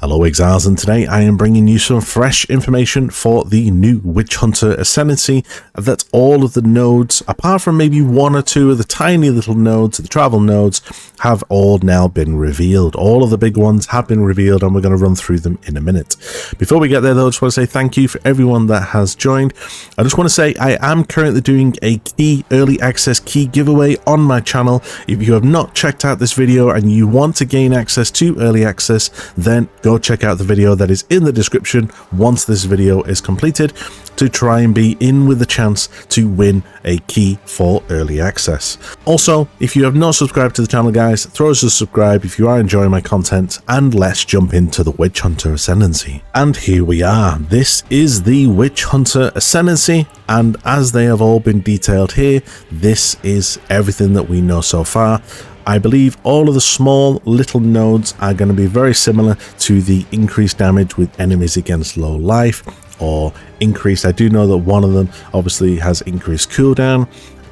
Hello Exiles, and today I am bringing you some fresh information for the new Witchhunter Ascendancy, that all of the nodes, apart from maybe one or two of the tiny little nodes, the travel nodes, have all now been revealed. All of the big ones have been revealed, and we're going to run through them in a minute. Before we get there though, I just want to say thank you for everyone that has joined. I just want to say I am currently doing a key early access key giveaway on my channel. If you have not checked out this video and you want to gain access to early access, then go check out the video that is in the description once this video is completed, to try and be in with the chance to win a key for early access. Also, if you have not subscribed to the channel guys, throw us a subscribe if you are enjoying my content, and let's jump into the Witchhunter Ascendancy. And here we are. This is the Witchhunter Ascendancy, and as they have all been detailed here, this is everything that we know so far. I believe all of the small little nodes are going to be very similar to the increased damage with enemies against low life, or increased. I do know that one of them obviously has increased cooldown.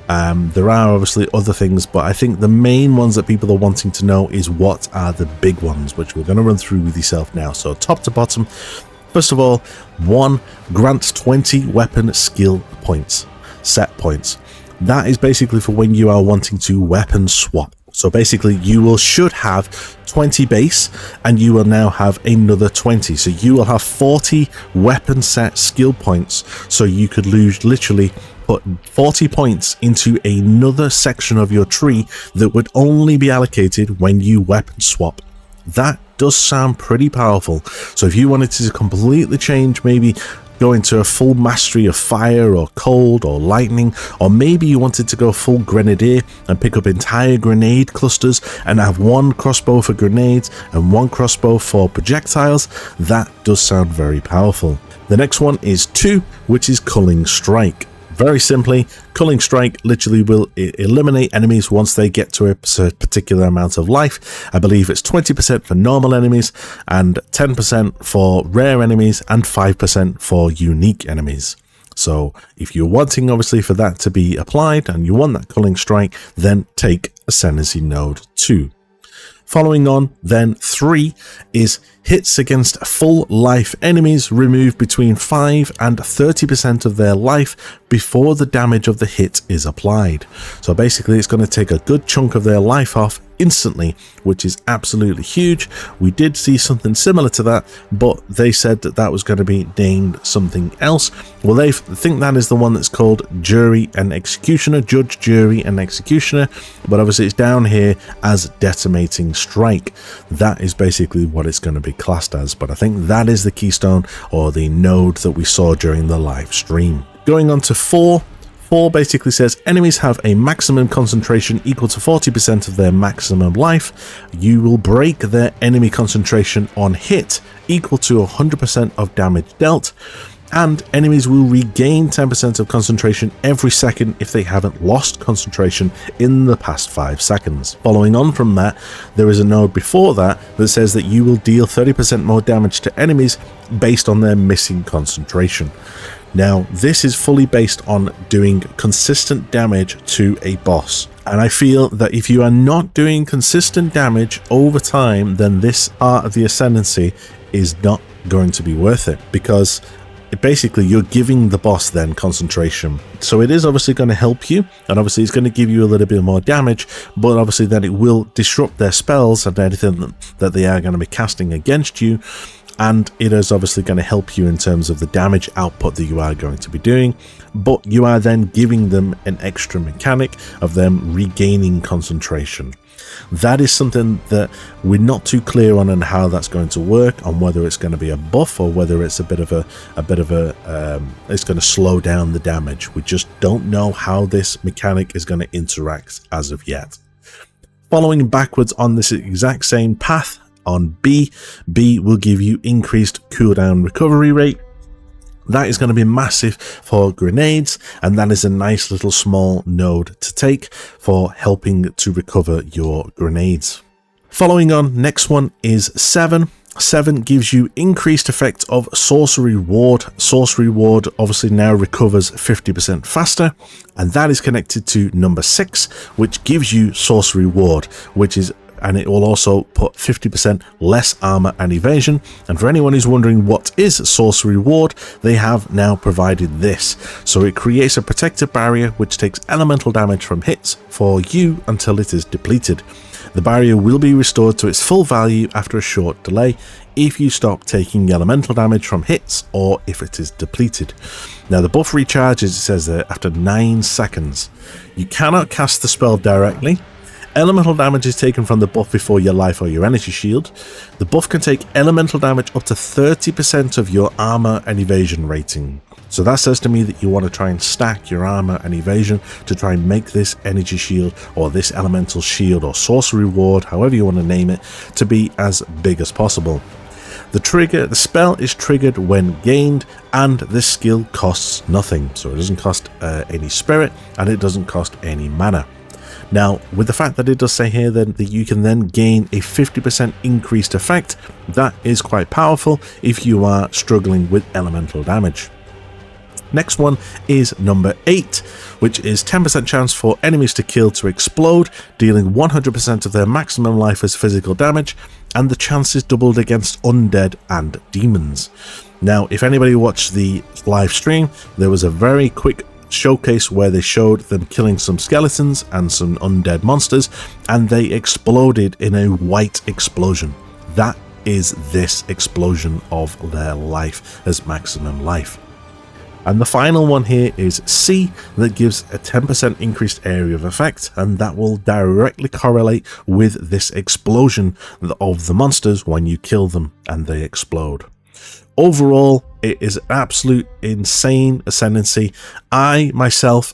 There are obviously other things, but I think the main ones that people are wanting to know is what are the big ones, which we're going to run through with yourself now. So top to bottom, first of all, 1 grants 20 weapon skill points, set points. That is basically for when you are wanting to weapon swap. So basically you should have 20 base, and you will now have another 20. So you will have 40 weapon set skill points. So you could literally put 40 points into another section of your tree that would only be allocated when you weapon swap. That does sound pretty powerful. So if you wanted to completely change, maybe go into a full mastery of fire or cold or lightning, or maybe you wanted to go full grenadier and pick up entire grenade clusters and have 1 crossbow for grenades and 1 crossbow for projectiles, that does sound very powerful. The next one is 2, which is Culling Strike. Very simply, Culling Strike literally will eliminate enemies once they get to a particular amount of life. I believe it's 20% for normal enemies, and 10% for rare enemies, and 5% for unique enemies. So if you're wanting obviously for that to be applied and you want that Culling Strike, then take Ascendancy Node 2. Following on, then 3 is hits against full life enemies remove between 5 and 30% of their life before the damage of the hit is applied. So basically it's going to take a good chunk of their life off instantly, which is absolutely huge. We did see something similar to that, but they said that that was going to be named something else. Well, they think that is the one that's called Jury and Executioner, Judge, Jury and Executioner, but obviously it's down here as Decimating Strike. That is basically what it's going to be classed as, but I think that is the keystone or the node that we saw during the live stream. Going on to 4 basically says enemies have a maximum concentration equal to 40% of their maximum life. You will break their enemy concentration on hit equal to 100% of damage dealt, and enemies will regain 10% of concentration every second if they haven't lost concentration in the past 5 seconds. Following on from that, there is a node before that that says that you will deal 30% more damage to enemies based on their missing concentration. Now, this is fully based on doing consistent damage to a boss. And I feel that if you are not doing consistent damage over time, then this part of the Ascendancy is not going to be worth it, because basically you're giving the boss then concentration. So it is obviously going to help you, and obviously it's going to give you a little bit more damage, but obviously then it will disrupt their spells and anything that they are going to be casting against you. And it is obviously going to help you in terms of the damage output that you are going to be doing, but you are then giving them an extra mechanic of them regaining concentration. That is something that we're not too clear on how that's going to work, on whether it's going to be a buff or whether it's it's going to slow down the damage. We just don't know how this mechanic is going to interact as of yet. Following backwards on this exact same path, on B will give you increased cooldown recovery rate. That is going to be massive for grenades, and that is a nice little small node to take for helping to recover your grenades. Following on, next one is 7. 7 gives you increased effect of Sorcery Ward. Sorcery Ward obviously now recovers 50% faster, and that is connected to number 6, which gives you Sorcery Ward, which is and it will also put 50% less armor and evasion. And for anyone who's wondering what is sorcery ward, they have now provided this. So it creates a protective barrier which takes elemental damage from hits for you until it is depleted. The barrier will be restored to its full value after a short delay if you stop taking elemental damage from hits or if it is depleted. Now the buff recharges, it says there, after 9 seconds. You cannot cast the spell directly. Elemental damage is taken from the buff before your life or your energy shield. The buff can take elemental damage up to 30% of your armor and evasion rating. So that says to me that you want to try and stack your armor and evasion to try and make this energy shield or this elemental shield or sorcery ward, however you want to name it, to be as big as possible. The spell is triggered when gained, and this skill costs nothing. So it doesn't cost any spirit, and it doesn't cost any mana. Now, with the fact that it does say here then that you can then gain a 50% increased effect, that is quite powerful if you are struggling with elemental damage. Next one is number 8, which is 10% chance for enemies to kill to explode, dealing 100% of their maximum life as physical damage, and the chance is doubled against undead and demons. Now, if anybody watched the live stream, there was a very quick showcase where they showed them killing some skeletons and some undead monsters, and they exploded in a white explosion. That is this explosion of their life as maximum life. And the final one here is C, that gives a 10% increased area of effect, and that will directly correlate with this explosion of the monsters when you kill them and they explode. Overall, it is absolute insane ascendancy. I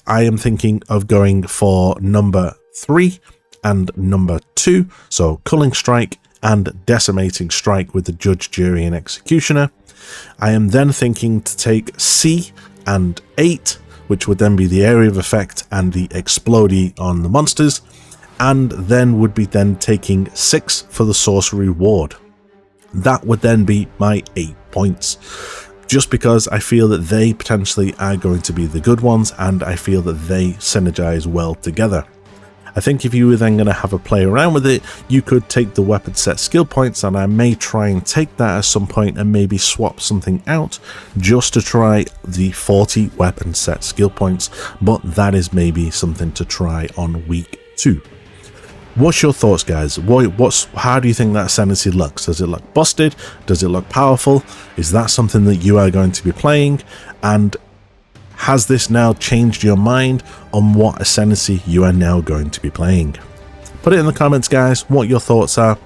am thinking of going for number 3 and number 2, so Culling Strike and Decimating Strike with the Judge, Jury and Executioner. I am then thinking to take C and 8, which would then be the area of effect and the explodey on the monsters, and then would be then taking 6 for the sorcery ward. That would then be my 8 points, just because I feel that they potentially are going to be the good ones, and I feel that they synergize well together. I think if you were then going to have a play around with it, you could take the weapon set skill points, and I may try and take that at some point and maybe swap something out just to try the 40 weapon set skill points, but that is maybe something to try on week 2. What's your thoughts, guys? How do you think that ascendancy looks? Does it look busted? Does it look powerful? Is that something that you are going to be playing? And has this now changed your mind on what ascendancy you are now going to be playing? Put it in the comments, guys, what your thoughts are.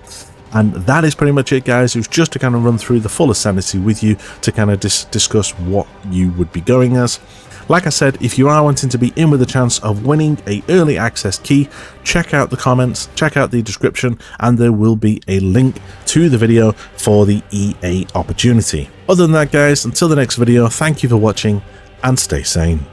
And that is pretty much it, guys. It was just to kind of run through the full ascendancy with you to kind of discuss what you would be going as. Like I said, if you are wanting to be in with a chance of winning a early access key, check out the comments, check out the description, and there will be a link to the video for the EA opportunity. Other than that, guys, until the next video, thank you for watching and stay sane.